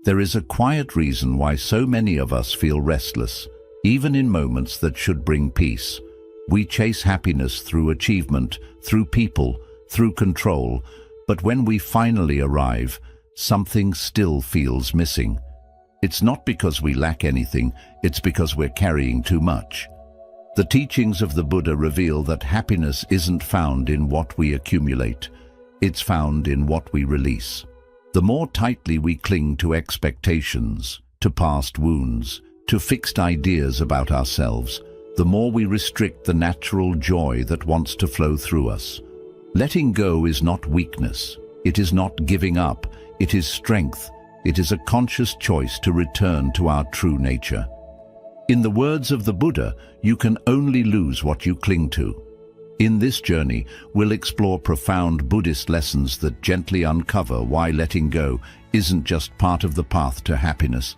There is a quiet reason why so many of us feel restless, even in moments that should bring peace. We chase happiness through achievement, through people, through control, but when we finally arrive, something still feels missing. It's not because we lack anything, it's because we're carrying too much. The teachings of the Buddha reveal that happiness isn't found in what we accumulate, it's found in what we release. The more tightly we cling to expectations, to past wounds, to fixed ideas about ourselves, the more we restrict the natural joy that wants to flow through us. Letting go is not weakness. It is not giving up. It is strength. It is a conscious choice to return to our true nature. In the words of the Buddha, you can only lose what you cling to. In this journey, we'll explore profound Buddhist lessons that gently uncover why letting go isn't just part of the path to happiness.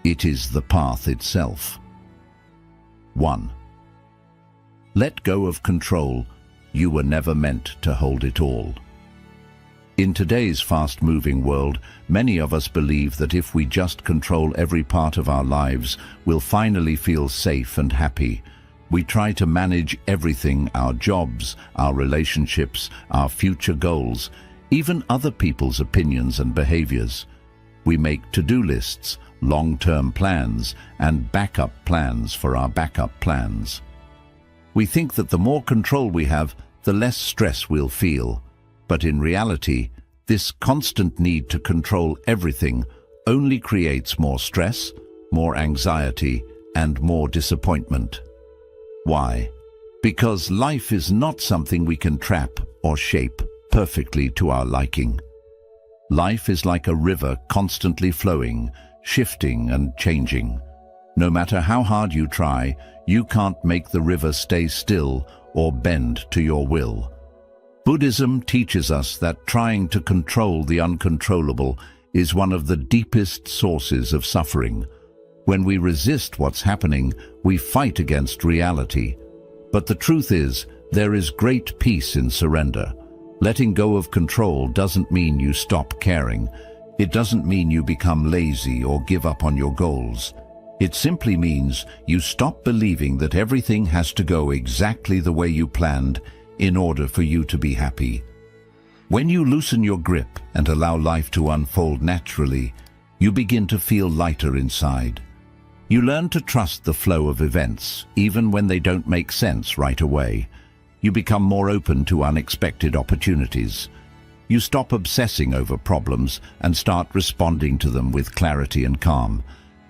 It is the path itself. 1. Let go of control. You were never meant to hold it all. In today's fast-moving world, many of us believe that if we just control every part of our lives, we'll finally feel safe and happy. We try to manage everything: our jobs, our relationships, our future goals, even other people's opinions and behaviors. We make to-do lists, long-term plans, and backup plans for our backup plans. We think that the more control we have, the less stress we'll feel. But in reality, this constant need to control everything only creates more stress, more anxiety, and more disappointment. Why? Because life is not something we can trap or shape perfectly to our liking. Life is like a river constantly flowing, shifting and changing. No matter how hard you try, you can't make the river stay still or bend to your will. Buddhism teaches us that trying to control the uncontrollable is one of the deepest sources of suffering. When we resist what's happening, we fight against reality. But the truth is, there is great peace in surrender. Letting go of control doesn't mean you stop caring. It doesn't mean you become lazy or give up on your goals. It simply means you stop believing that everything has to go exactly the way you planned in order for you to be happy. When you loosen your grip and allow life to unfold naturally, you begin to feel lighter inside. You learn to trust the flow of events, even when they don't make sense right away. You become more open to unexpected opportunities. You stop obsessing over problems and start responding to them with clarity and calm.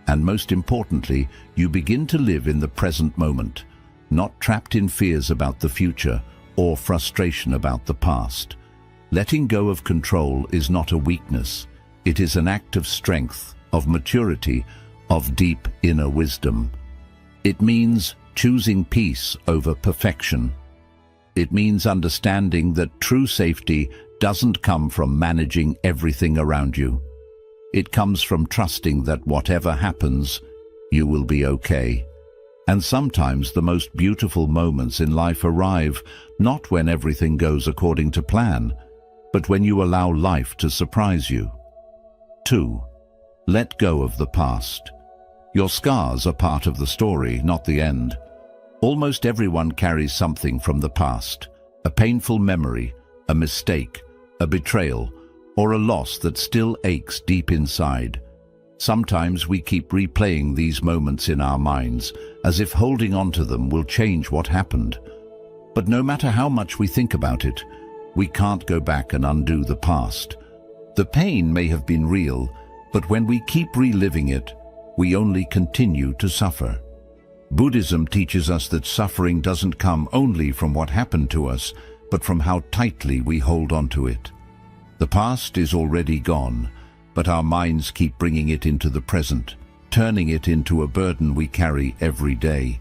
And most importantly, you begin to live in the present moment, not trapped in fears about the future or frustration about the past. Letting go of control is not a weakness. It is an act of strength, of maturity, of deep inner wisdom. It means choosing peace over perfection. It means understanding that true safety doesn't come from managing everything around you. It comes from trusting that whatever happens, you will be okay. And sometimes the most beautiful moments in life arrive not when everything goes according to plan, but when you allow life to surprise you. 2. Let go of the past. Your scars are part of the story, not the end. Almost everyone carries something from the past, a painful memory, a mistake, a betrayal, or a loss that still aches deep inside. Sometimes we keep replaying these moments in our minds, as if holding on to them will change what happened. But no matter how much we think about it, we can't go back and undo the past. The pain may have been real, but when we keep reliving it, we only continue to suffer. Buddhism teaches us that suffering doesn't come only from what happened to us, but from how tightly we hold on to it. The past is already gone, but our minds keep bringing it into the present, turning it into a burden we carry every day.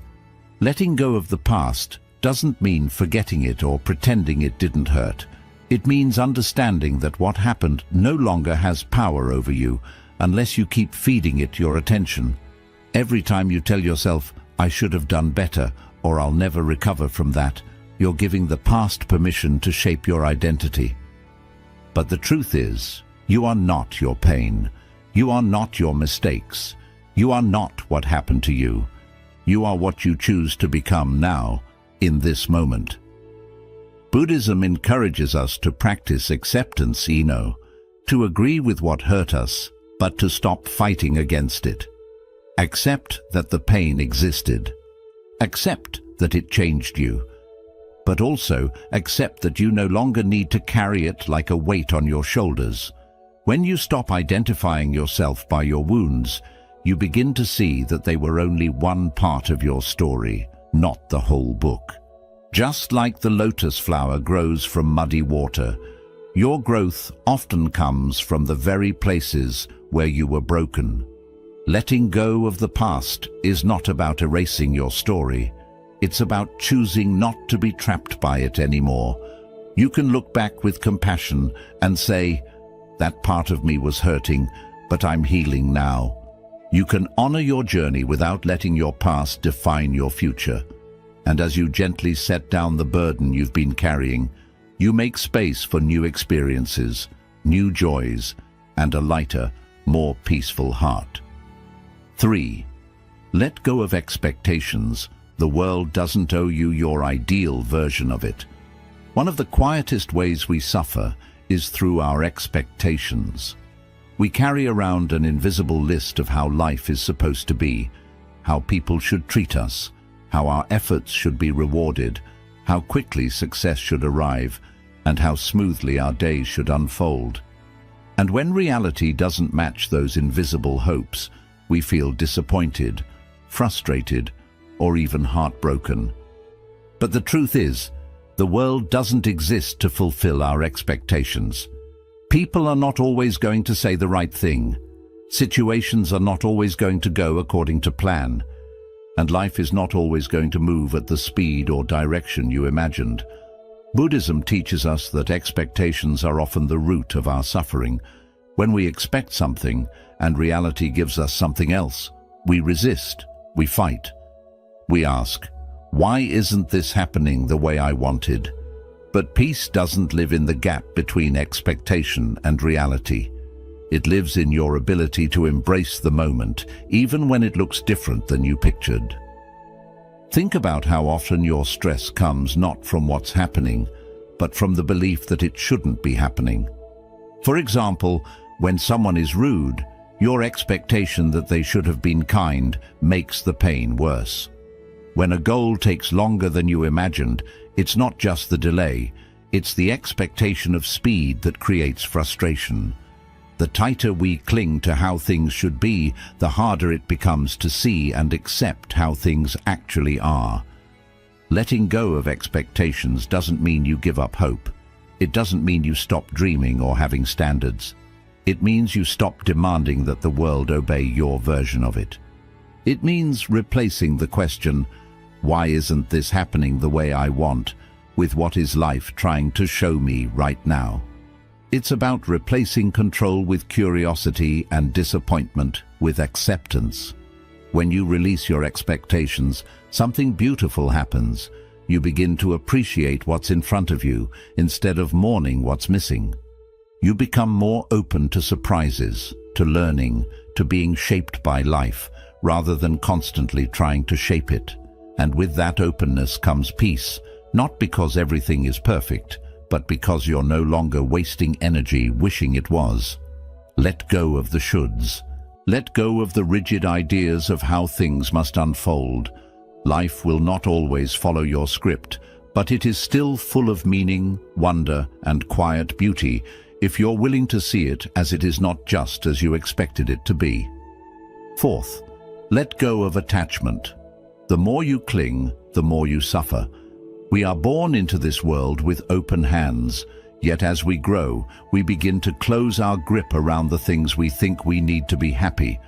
Letting go of the past doesn't mean forgetting it or pretending it didn't hurt. It means understanding that what happened no longer has power over you unless you keep feeding it your attention. Every time you tell yourself, "I should have done better," or "I'll never recover from that," you're giving the past permission to shape your identity. But the truth is, you are not your pain. You are not your mistakes. You are not what happened to you. You are what you choose to become now, in this moment. Buddhism encourages us to practice acceptance, to agree with what hurt us, but to stop fighting against it. Accept that the pain existed. Accept that it changed you. But also accept that you no longer need to carry it like a weight on your shoulders. When you stop identifying yourself by your wounds, you begin to see that they were only one part of your story, not the whole book. Just like the lotus flower grows from muddy water, your growth often comes from the very places where you were broken. Letting go of the past is not about erasing your story. It's about choosing not to be trapped by it anymore. You can look back with compassion and say, "That part of me was hurting, but I'm healing now." You can honor your journey without letting your past define your future. And as you gently set down the burden you've been carrying, you make space for new experiences, new joys, and a lighter, more peaceful heart. 3. Let go of expectations. The world doesn't owe you your ideal version of it. One of the quietest ways we suffer is through our expectations. We carry around an invisible list of how life is supposed to be, how people should treat us, how our efforts should be rewarded, how quickly success should arrive, and how smoothly our days should unfold. And when reality doesn't match those invisible hopes, we feel disappointed, frustrated, or even heartbroken. But the truth is, the world doesn't exist to fulfill our expectations. People are not always going to say the right thing. Situations are not always going to go according to plan. And life is not always going to move at the speed or direction you imagined. Buddhism teaches us that expectations are often the root of our suffering. When we expect something and reality gives us something else, we resist, we fight. We ask, "Why isn't this happening the way I wanted?" But peace doesn't live in the gap between expectation and reality. It lives in your ability to embrace the moment, even when it looks different than you pictured. Think about how often your stress comes not from what's happening, but from the belief that it shouldn't be happening. For example, when someone is rude, your expectation that they should have been kind makes the pain worse. When a goal takes longer than you imagined, it's not just the delay, it's the expectation of speed that creates frustration. The tighter we cling to how things should be, the harder it becomes to see and accept how things actually are. Letting go of expectations doesn't mean you give up hope. It doesn't mean you stop dreaming or having standards. It means you stop demanding that the world obey your version of it. It means replacing the question, "Why isn't this happening the way I want?" with "What is life trying to show me right now?" It's about replacing control with curiosity and disappointment with acceptance. When you release your expectations, something beautiful happens. You begin to appreciate what's in front of you instead of mourning what's missing. You become more open to surprises, to learning, to being shaped by life, rather than constantly trying to shape it. And with that openness comes peace, not because everything is perfect, but because you're no longer wasting energy wishing it was. Let go of the shoulds. Let go of the rigid ideas of how things must unfold. Life will not always follow your script, but it is still full of meaning, wonder, and quiet beauty if you're willing to see it as it is not just as you expected it to be. 4th, let go of attachment. The more you cling, the more you suffer. We are born into this world with open hands, yet as we grow, we begin to close our grip around the things we think we need to be happy.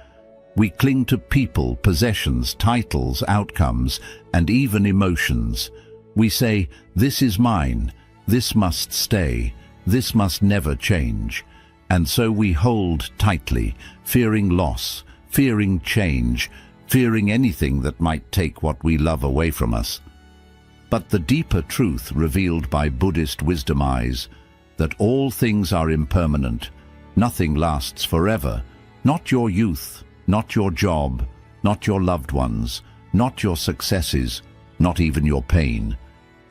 We cling to people, possessions, titles, outcomes, and even emotions. We say, "This is mine, this must stay, this must never change." And so we hold tightly, fearing loss, fearing change, fearing anything that might take what we love away from us. But the deeper truth revealed by Buddhist wisdom is that all things are impermanent, nothing lasts forever, Not your youth, not your job, not your loved ones, not your successes, not even your pain.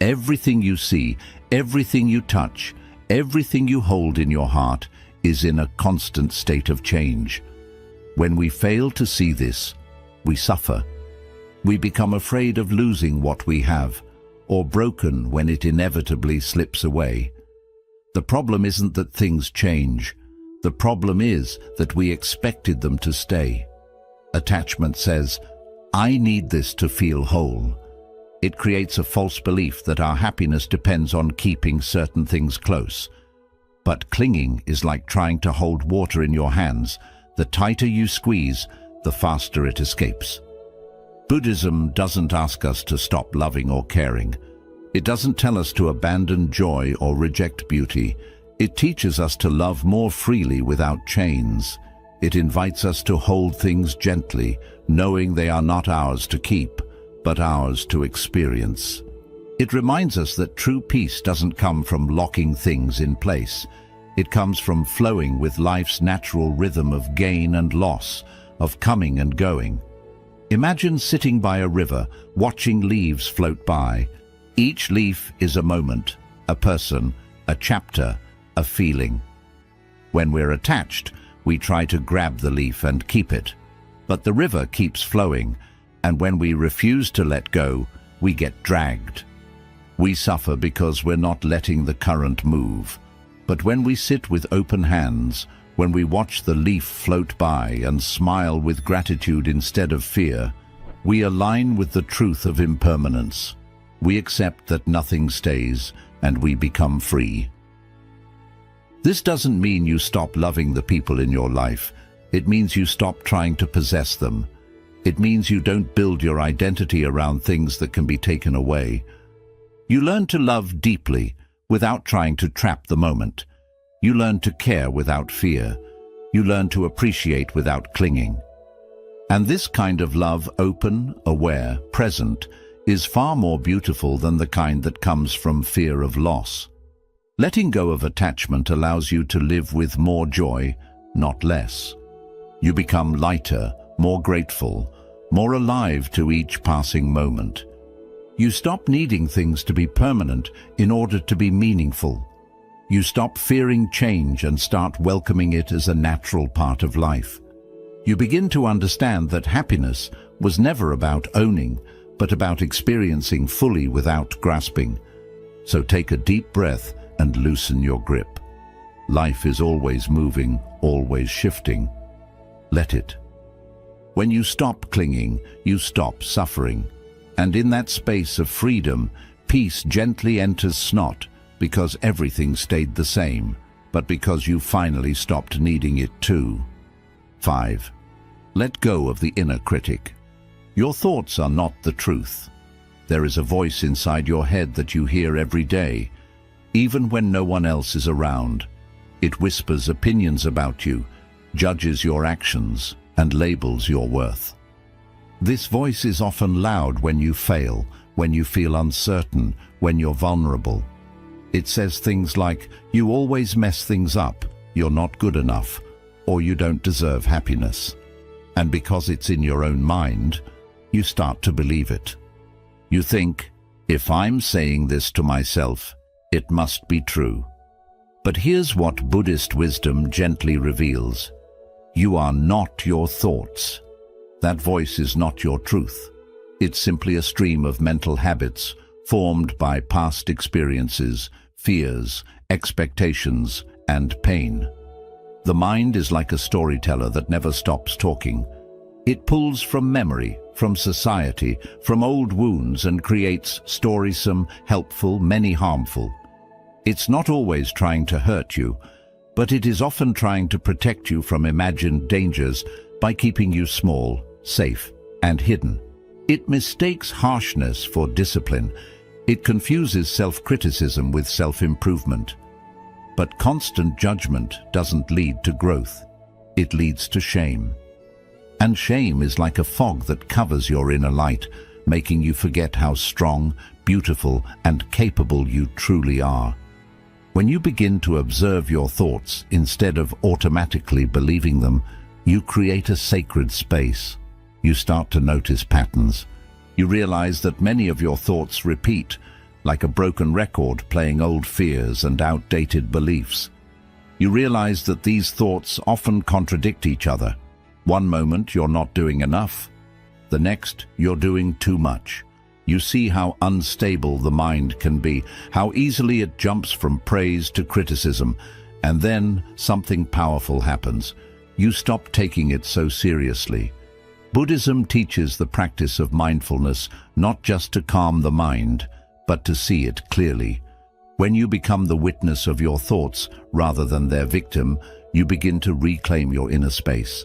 Everything you see, everything you touch, everything you hold in your heart is in a constant state of change. When we fail to see this, we suffer. We become afraid of losing what we have, or broken when it inevitably slips away. The problem isn't that things change. The problem is that we expected them to stay. Attachment says, "I need this to feel whole." It creates a false belief that our happiness depends on keeping certain things close. But clinging is like trying to hold water in your hands. The tighter you squeeze, the faster it escapes. Buddhism doesn't ask us to stop loving or caring. It doesn't tell us to abandon joy or reject beauty. It teaches us to love more freely without chains. It invites us to hold things gently, knowing they are not ours to keep, but ours to experience. It reminds us that true peace doesn't come from locking things in place. It comes from flowing with life's natural rhythm of gain and loss, of coming and going. Imagine sitting by a river, watching leaves float by. Each leaf is a moment, a person, a chapter, a feeling. When we're attached, we try to grab the leaf and keep it. But the river keeps flowing, and when we refuse to let go, we get dragged. We suffer because we're not letting the current move. But when we sit with open hands, when we watch the leaf float by and smile with gratitude instead of fear, we align with the truth of impermanence. We accept that nothing stays, and we become free. This doesn't mean you stop loving the people in your life. It means you stop trying to possess them. It means you don't build your identity around things that can be taken away. You learn to love deeply without trying to trap the moment. You learn to care without fear. You learn to appreciate without clinging. And this kind of love, open, aware, present, is far more beautiful than the kind that comes from fear of loss. Letting go of attachment allows you to live with more joy, not less. You become lighter, more grateful, more alive to each passing moment. You stop needing things to be permanent in order to be meaningful. You stop fearing change and start welcoming it as a natural part of life. You begin to understand that happiness was never about owning, but about experiencing fully without grasping. So take a deep breath and loosen your grip. Life is always moving, always shifting. Let it. When you stop clinging, you stop suffering. And in that space of freedom, peace gently enters snot, because everything stayed the same, but because you finally stopped needing it too. 5. Let go of the inner critic. Your thoughts are not the truth. There is a voice inside your head that you hear every day, even when no one else is around. It whispers opinions about you, judges your actions, and labels your worth. This voice is often loud when you fail, when you feel uncertain, when you're vulnerable. It says things like, "You always mess things up, you're not good enough, or you don't deserve happiness." And because it's in your own mind, you start to believe it. You think, if I'm saying this to myself, it must be true. But here's what Buddhist wisdom gently reveals. You are not your thoughts. That voice is not your truth. It's simply a stream of mental habits formed by past experiences, fears, expectations, and pain. The mind is like a storyteller that never stops talking. It pulls from memory, from society, from old wounds, and creates stories, some helpful, many harmful. It's not always trying to hurt you, but it is often trying to protect you from imagined dangers by keeping you small, safe, and hidden. It mistakes harshness for discipline. It confuses self-criticism with self-improvement. But constant judgment doesn't lead to growth. It leads to shame. And shame is like a fog that covers your inner light, making you forget how strong, beautiful, and capable you truly are. When you begin to observe your thoughts instead of automatically believing them, You create a sacred space. You start to notice patterns. You realize that many of your thoughts repeat, like a broken record playing old fears and outdated beliefs. You realize that these thoughts often contradict each other. One moment you're not doing enough. The next you're doing too much. You see how unstable the mind can be, how easily it jumps from praise to criticism, and then something powerful happens. You stop taking it so seriously. Buddhism teaches the practice of mindfulness not just to calm the mind, but to see it clearly. When you become the witness of your thoughts rather than their victim, you begin to reclaim your inner space.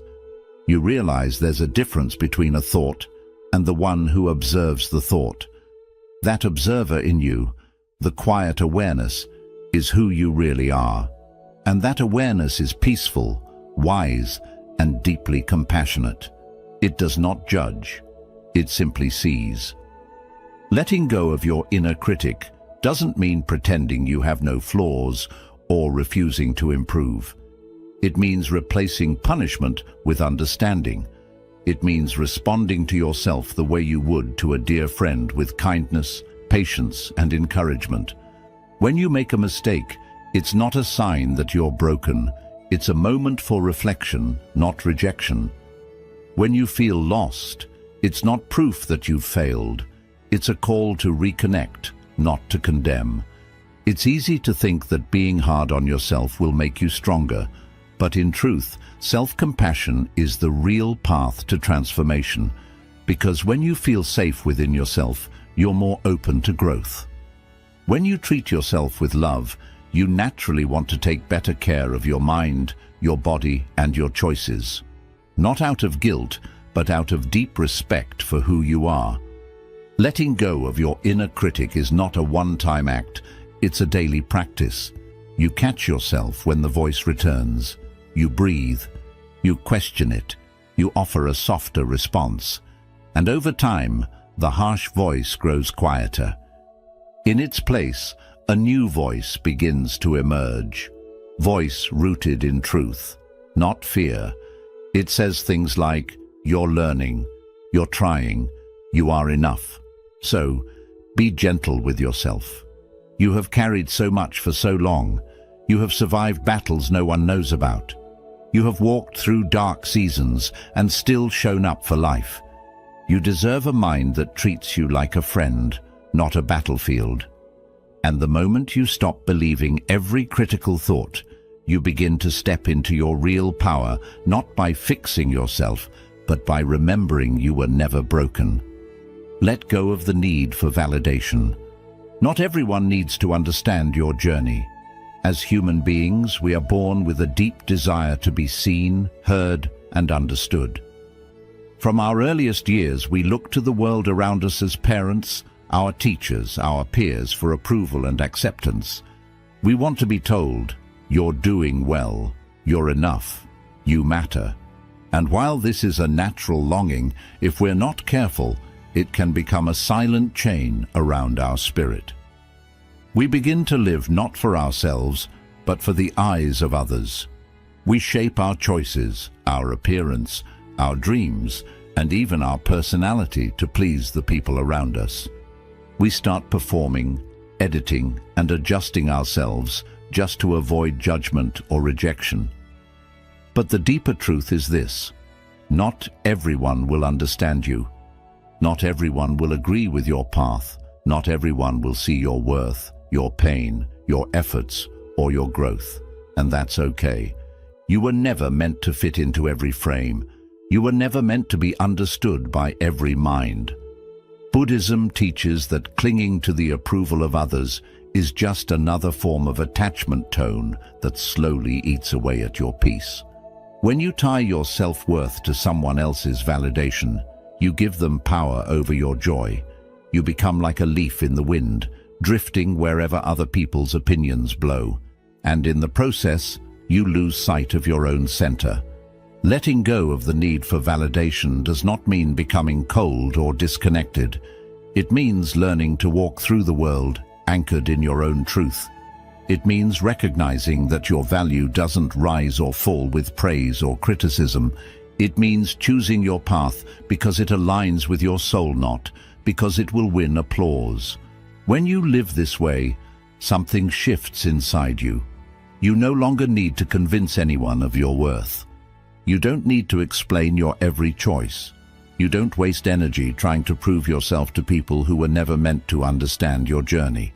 You realize there's a difference between a thought and the one who observes the thought. That observer in you, the quiet awareness, is who you really are. And that awareness is peaceful, wise, and deeply compassionate. It does not judge. It simply sees. Letting go of your inner critic doesn't mean pretending you have no flaws or refusing to improve. It means replacing punishment with understanding. It means responding to yourself the way you would to a dear friend, with kindness, patience, and encouragement. When you make a mistake, it's not a sign that you're broken. It's a moment for reflection, not rejection. When you feel lost, it's not proof that you've failed. It's a call to reconnect, not to condemn. It's easy to think that being hard on yourself will make you stronger, but in truth, self-compassion is the real path to transformation, because when you feel safe within yourself, you're more open to growth. When you treat yourself with love, you naturally want to take better care of your mind, your body, and your choices. Not out of guilt, but out of deep respect for who you are. Letting go of your inner critic is not a one-time act, it's a daily practice. You catch yourself when the voice returns. You breathe, you question it, you offer a softer response. And over time, the harsh voice grows quieter. In its place, a new voice begins to emerge. Voice rooted in truth, not fear. It says things like, "You're learning, you're trying, you are enough." So, be gentle with yourself. You have carried so much for so long. You have survived battles no one knows about. You have walked through dark seasons and still shown up for life. You deserve a mind that treats you like a friend, not a battlefield. And the moment you stop believing every critical thought, you begin to step into your real power, not by fixing yourself, but by remembering you were never broken. Let go of the need for validation. Not everyone needs to understand your journey. As human beings, we are born with a deep desire to be seen, heard, and understood. From our earliest years, we look to the world around us as parents, our teachers, our peers for approval and acceptance. We want to be told, "You're doing well, you're enough, you matter." And while this is a natural longing, if we're not careful, it can become a silent chain around our spirit. We begin to live not for ourselves, but for the eyes of others. We shape our choices, our appearance, our dreams, and even our personality to please the people around us. We start performing, editing, and adjusting ourselves just to avoid judgment or rejection. But the deeper truth is this: not everyone will understand you. Not everyone will agree with your path. Not everyone will see your worth, your pain, your efforts, or your growth. And that's okay. You were never meant to fit into every frame. You were never meant to be understood by every mind. Buddhism teaches that clinging to the approval of others is just another form of attachment tone that slowly eats away at your peace. When you tie your self-worth to someone else's validation, you give them power over your joy. You become like a leaf in the wind, drifting wherever other people's opinions blow. And in the process, you lose sight of your own center. Letting go of the need for validation does not mean becoming cold or disconnected. It means learning to walk through the world anchored in your own truth. It means recognizing that your value doesn't rise or fall with praise or criticism. It means choosing your path because it aligns with your soul, not because it will win applause. When you live this way, something shifts inside you. You no longer need to convince anyone of your worth. You don't need to explain your every choice. You don't waste energy trying to prove yourself to people who were never meant to understand your journey.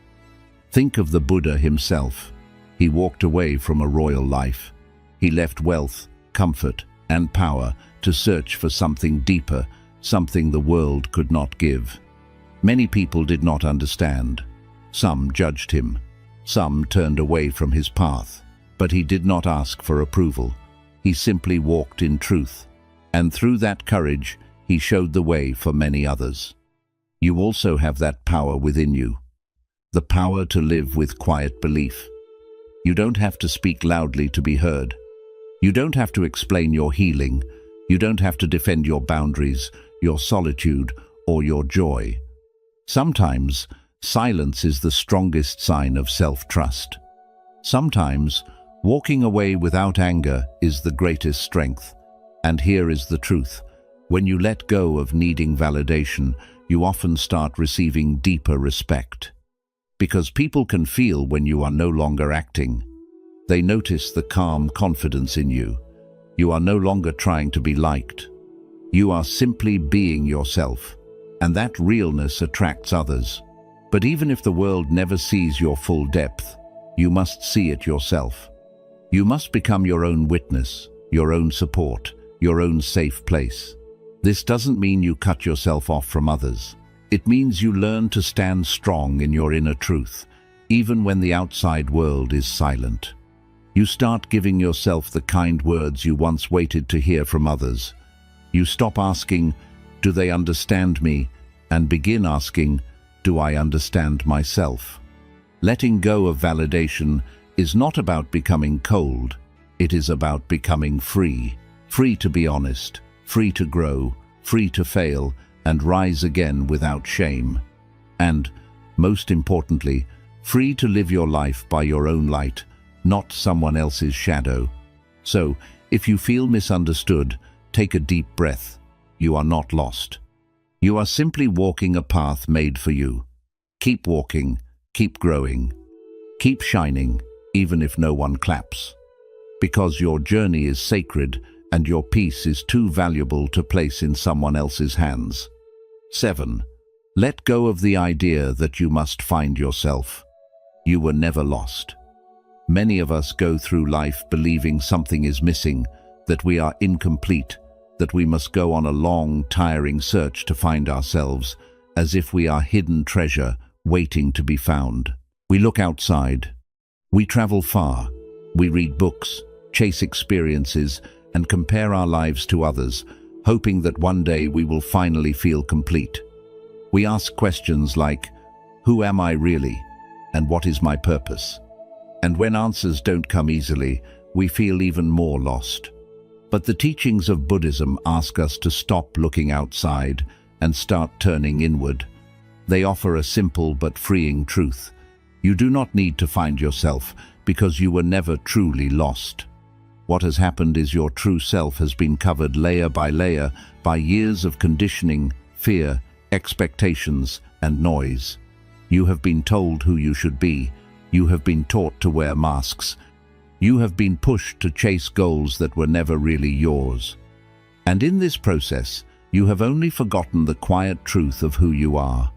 Think of the Buddha himself. He walked away from a royal life. He left wealth, comfort, and power to search for something deeper, something the world could not give. Many people did not understand. Some judged him. Some turned away from his path. But he did not ask for approval. He simply walked in truth. And through that courage, he showed the way for many others. You also have that power within you. The power to live with quiet belief. You don't have to speak loudly to be heard. You don't have to explain your healing. You don't have to defend your boundaries, your solitude, or your joy. Sometimes, silence is the strongest sign of self-trust. Sometimes, walking away without anger is the greatest strength. And here is the truth. When you let go of needing validation, you often start receiving deeper respect. Because people can feel when you are no longer acting. They notice the calm confidence in you. You are no longer trying to be liked. You are simply being yourself, and that realness attracts others. But even if the world never sees your full depth, you must see it yourself. You must become your own witness, your own support, your own safe place. This doesn't mean you cut yourself off from others. It means you learn to stand strong in your inner truth, even when the outside world is silent. You start giving yourself the kind words you once waited to hear from others. You stop asking, "Do they understand me?" and begin asking, "Do I understand myself?" Letting go of validation is not about becoming cold. It is about becoming free. Free to be honest, free to grow, free to fail, and rise again without shame. And, most importantly, free to live your life by your own light, not someone else's shadow. So, if you feel misunderstood, take a deep breath. You are not lost. You are simply walking a path made for you. Keep walking, keep growing, keep shining, even if no one claps. Because your journey is sacred and your peace is too valuable to place in someone else's hands. 7. Let go of the idea that you must find yourself. You were never lost. Many of us go through life believing something is missing, that we are incomplete, that we must go on a long, tiring search to find ourselves, as if we are hidden treasure waiting to be found. We look outside. We travel far. We read books, chase experiences, and compare our lives to others, hoping that one day we will finally feel complete. We ask questions like, "Who am I really? And what is my purpose?" And when answers don't come easily, we feel even more lost. But the teachings of Buddhism ask us to stop looking outside and start turning inward. They offer a simple but freeing truth. You do not need to find yourself because you were never truly lost. What has happened is your true self has been covered layer by years of conditioning, fear, expectations, and noise. You have been told who you should be. You have been taught to wear masks. You have been pushed to chase goals that were never really yours. And in this process, you have only forgotten the quiet truth of who you are.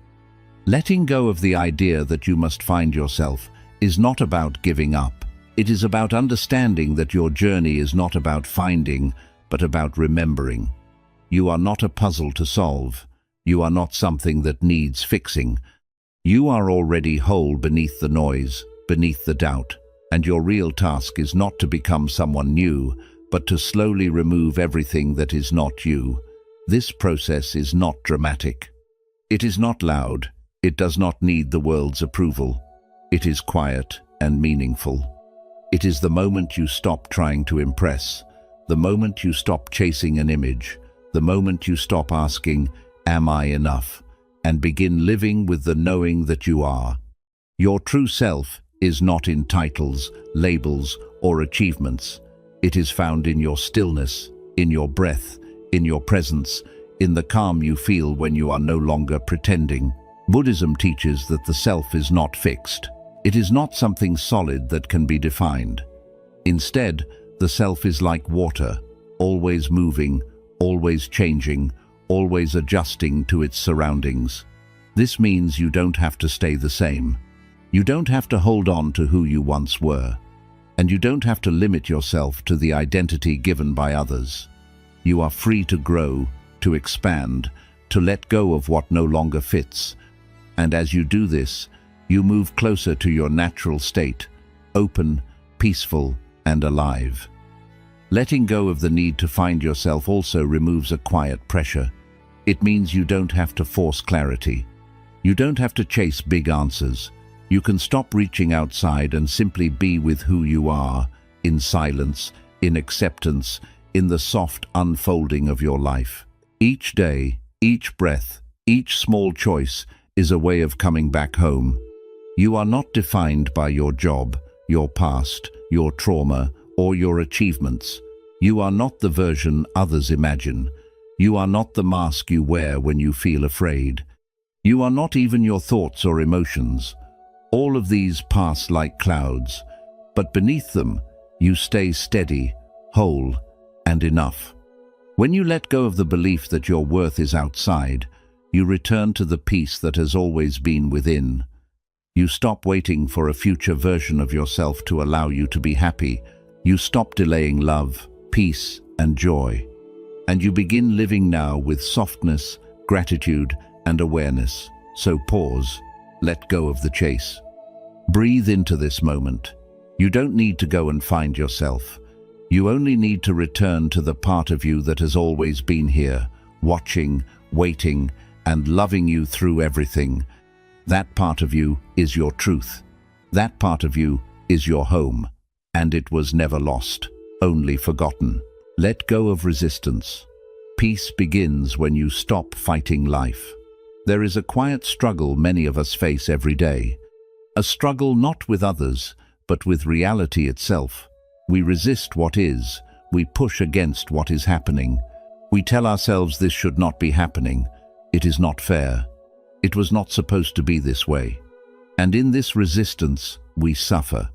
Letting go of the idea that you must find yourself is not about giving up. It is about understanding that your journey is not about finding, but about remembering. You are not a puzzle to solve. You are not something that needs fixing. You are already whole beneath the noise, beneath the doubt, and your real task is not to become someone new, but to slowly remove everything that is not you. This process is not dramatic. It is not loud. It does not need the world's approval. It is quiet and meaningful. It is the moment you stop trying to impress, the moment you stop chasing an image, the moment you stop asking, "Am I enough?" and begin living with the knowing that you are. Your true self is not in titles, labels, or achievements. It is found in your stillness, in your breath, in your presence, in the calm you feel when you are no longer pretending. Buddhism teaches that the self is not fixed. It is not something solid that can be defined. Instead, the self is like water, always moving, always changing, always adjusting to its surroundings. This means you don't have to stay the same. You don't have to hold on to who you once were. And you don't have to limit yourself to the identity given by others. You are free to grow, to expand, to let go of what no longer fits. And as you do this, you move closer to your natural state, open, peaceful, and alive. Letting go of the need to find yourself also removes a quiet pressure. It means you don't have to force clarity. You don't have to chase big answers. You can stop reaching outside and simply be with who you are, in silence, in acceptance, in the soft unfolding of your life. Each day, each breath, each small choice is a way of coming back home. You are not defined by your job, your past, your trauma, or your achievements. You are not the version others imagine. You are not the mask you wear when you feel afraid. You are not even your thoughts or emotions. All of these pass like clouds, but beneath them, you stay steady, whole, and enough. When you let go of the belief that your worth is outside, you return to the peace that has always been within. You stop waiting for a future version of yourself to allow you to be happy. You stop delaying love, peace, and joy. And you begin living now with softness, gratitude, and awareness. So pause, let go of the chase. Breathe into this moment. You don't need to go and find yourself. You only need to return to the part of you that has always been here, watching, waiting, and loving you through everything. That part of you is your truth. That part of you is your home. And it was never lost, only forgotten. Let go of resistance. Peace begins when you stop fighting life. There is a quiet struggle many of us face every day. A struggle not with others, but with reality itself. We resist what is. We push against what is happening. We tell ourselves this should not be happening. It is not fair. It was not supposed to be this way. And in this resistance, we suffer.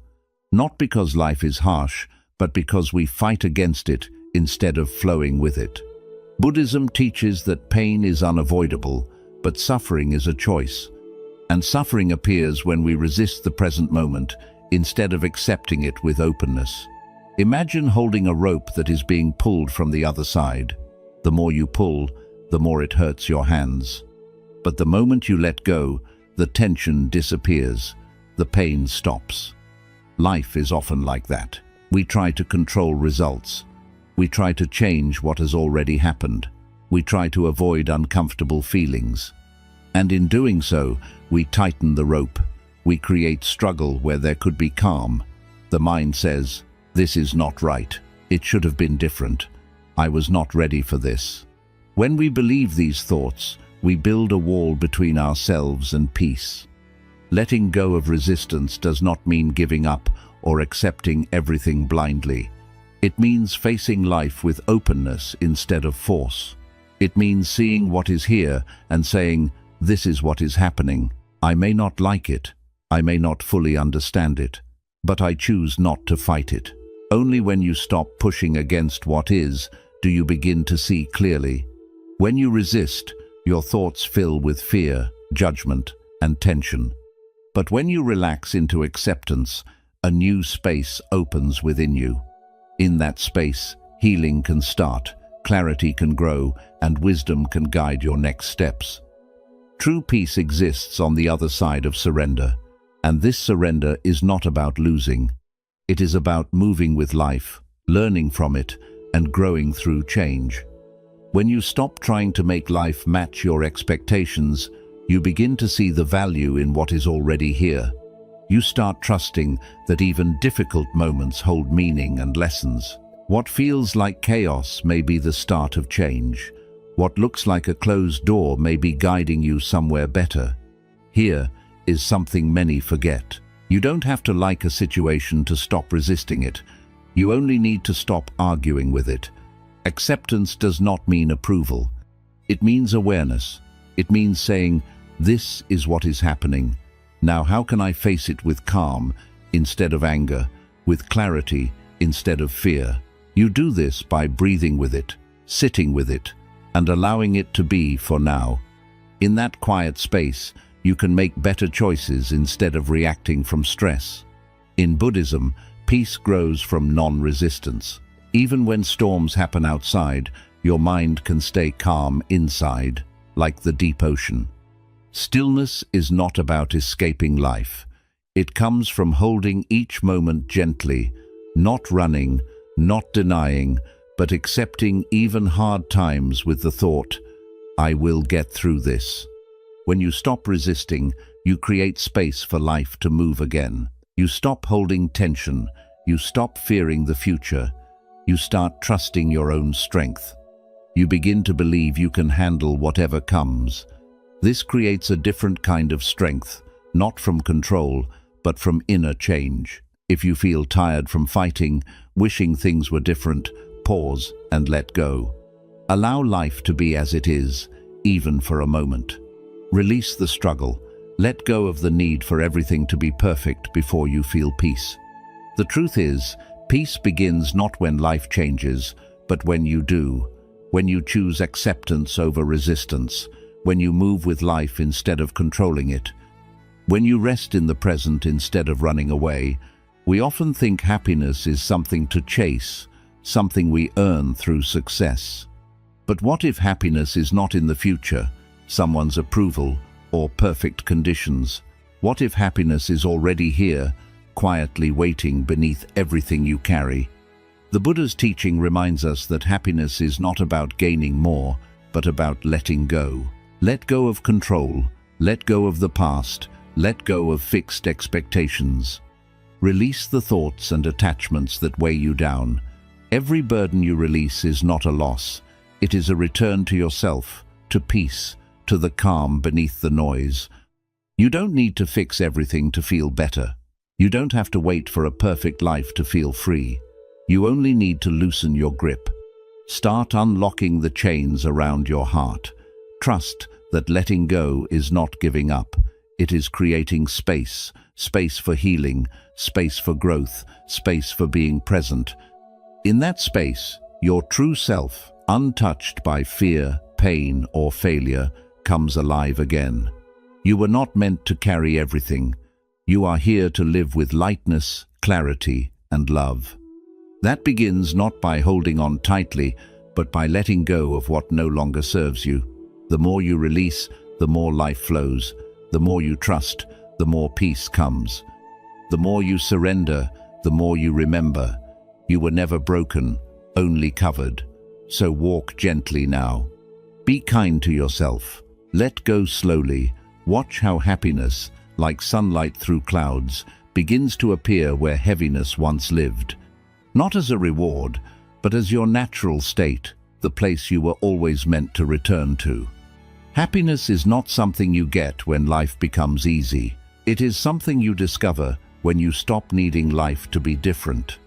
Not because life is harsh, but because we fight against it instead of flowing with it. Buddhism teaches that pain is unavoidable, but suffering is a choice. And suffering appears when we resist the present moment instead of accepting it with openness. Imagine holding a rope that is being pulled from the other side. The more you pull, the more it hurts your hands. But the moment you let go, the tension disappears. The pain stops. Life is often like that. We try to control results. We try to change what has already happened. We try to avoid uncomfortable feelings. And in doing so, we tighten the rope. We create struggle where there could be calm. The mind says, "This is not right. It should have been different. I was not ready for this." When we believe these thoughts, we build a wall between ourselves and peace. Letting go of resistance does not mean giving up or accepting everything blindly. It means facing life with openness instead of force. It means seeing what is here and saying, "This is what is happening. I may not like it. I may not fully understand it. But I choose not to fight it." Only when you stop pushing against what is, do you begin to see clearly. When you resist, your thoughts fill with fear, judgment, and tension. But when you relax into acceptance, a new space opens within you. In that space, healing can start, clarity can grow, and wisdom can guide your next steps. True peace exists on the other side of surrender, and this surrender is not about losing. It is about moving with life, learning from it, and growing through change. When you stop trying to make life match your expectations, you begin to see the value in what is already here. You start trusting that even difficult moments hold meaning and lessons. What feels like chaos may be the start of change. What looks like a closed door may be guiding you somewhere better. Here is something many forget. You don't have to like a situation to stop resisting it. You only need to stop arguing with it. Acceptance does not mean approval. It means awareness. It means saying, "This is what is happening. Now how can I face it with calm instead of anger, with clarity instead of fear?" You do this by breathing with it, sitting with it, and allowing it to be for now. In that quiet space, you can make better choices instead of reacting from stress. In Buddhism, peace grows from non-resistance. Even when storms happen outside, your mind can stay calm inside, like the deep ocean. Stillness is not about escaping life. It comes from holding each moment gently, not running, not denying, but accepting even hard times with the thought, "I will get through this." When you stop resisting, you create space for life to move again. You stop holding tension. You stop fearing the future. You start trusting your own strength. You begin to believe you can handle whatever comes. This creates a different kind of strength, not from control, but from inner change. If you feel tired from fighting, wishing things were different, pause and let go. Allow life to be as it is, even for a moment. Release the struggle. Let go of the need for everything to be perfect before you feel peace. The truth is, peace begins not when life changes, but when you do. When you choose acceptance over resistance. When you move with life instead of controlling it. When you rest in the present instead of running away. We often think happiness is something to chase, something we earn through success. But what if happiness is not in the future, someone's approval, or perfect conditions? What if happiness is already here, quietly waiting beneath everything you carry? The Buddha's teaching reminds us that happiness is not about gaining more, but about letting go. Let go of control, let go of the past, let go of fixed expectations. Release the thoughts and attachments that weigh you down. Every burden you release is not a loss. It is a return to yourself, to peace, to the calm beneath the noise. You don't need to fix everything to feel better. You don't have to wait for a perfect life to feel free. You only need to loosen your grip. Start unlocking the chains around your heart. Trust that letting go is not giving up. It is creating space, space for healing, space for growth, space for being present. In that space, your true self, untouched by fear, pain, or failure, comes alive again. You were not meant to carry everything. You are here to live with lightness, clarity, and love. That begins not by holding on tightly, but by letting go of what no longer serves you. The more you release, the more life flows. The more you trust, the more peace comes. The more you surrender, the more you remember. You were never broken, only covered. So walk gently now. Be kind to yourself. Let go slowly. Watch how happiness, like sunlight through clouds, begins to appear where heaviness once lived. Not as a reward, but as your natural state, the place you were always meant to return to. Happiness is not something you get when life becomes easy. It is something you discover when you stop needing life to be different.